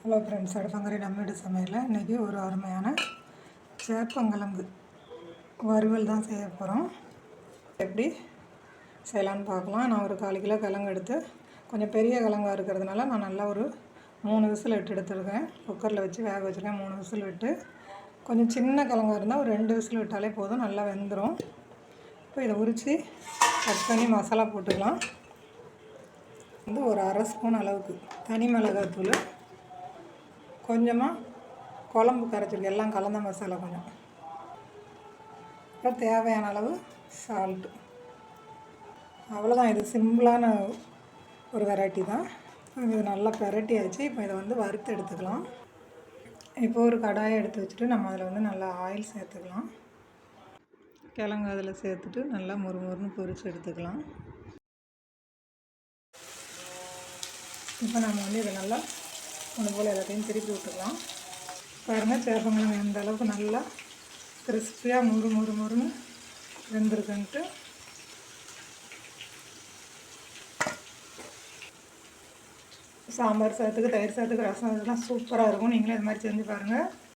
Hello friends, அடுப்பங்கரை நம்ம வீட்டு சமையலில் இன்றைக்கி ஒரு அருமையான சேப்பங்கிழங்கு வறுவல் தான் செய்ய போகிறோம். எப்படி செய்யலான்னு பார்க்கலாம். நான் ஒரு 1/4 கிலோ கிழங்கு எடுத்து கொஞ்சம் பெரிய கிழங்கா இருக்கிறதுனால நான் நல்லா ஒரு 3 விசில் விட்டு எடுத்துருக்கேன். குக்கரில் வச்சு வேக வச்சுருக்கேன். 3 விசில் விட்டு. கொஞ்சம் சின்ன கிழங்கா இருந்தால் ஒரு 2 விசில் விட்டாலே போதும், நல்லா வெந்துடும். இப்போ இதை உரித்து கட் பண்ணி மசாலா போட்டுக்கலாம். ஒரு 1/2 ஸ்பூன் அளவுக்கு தனி மிளகாத்தூள், கொஞ்சமாக குழம்பு கரைச்சிருக்கு, எல்லாம் கலந்த மசாலா கொஞ்சம், அப்புறம் தேவையான அளவு சால்ட்டு. அவ்வளோதான். இது சிம்பிளான ஒரு வெரைட்டி தான். இது நல்லா பெரட்டியாச்சு. இப்போ இதை வறுத்து எடுத்துக்கலாம். இப்போ ஒரு கடாயை எடுத்து வச்சுட்டு நம்ம அதில் நல்லா ஆயில் சேர்த்துக்கலாம். கிழங்கு அதில் சேர்த்துட்டு நல்லா மொறுமொறுன்னு பொரித்து எடுத்துக்கலாம். இப்போ நம்ம இதை நல்லா ஒன்று போல் எல்லாத்தையும் திருப்பி விட்டுக்கலாம். பாருங்கள், சேப்பங்கிழங்கு எந்த அளவுக்கு நல்லா கிறிஸ்பியாக மொறுன்னு வெந்திருக்குன்ட்டு. சாம்பார் சாதத்துக்கு, தயிர் சாதத்துக்கு, ரசம் இதெல்லாம் சூப்பராக இருக்கும். நீங்களும் இது மாதிரி செஞ்சு பாருங்கள்.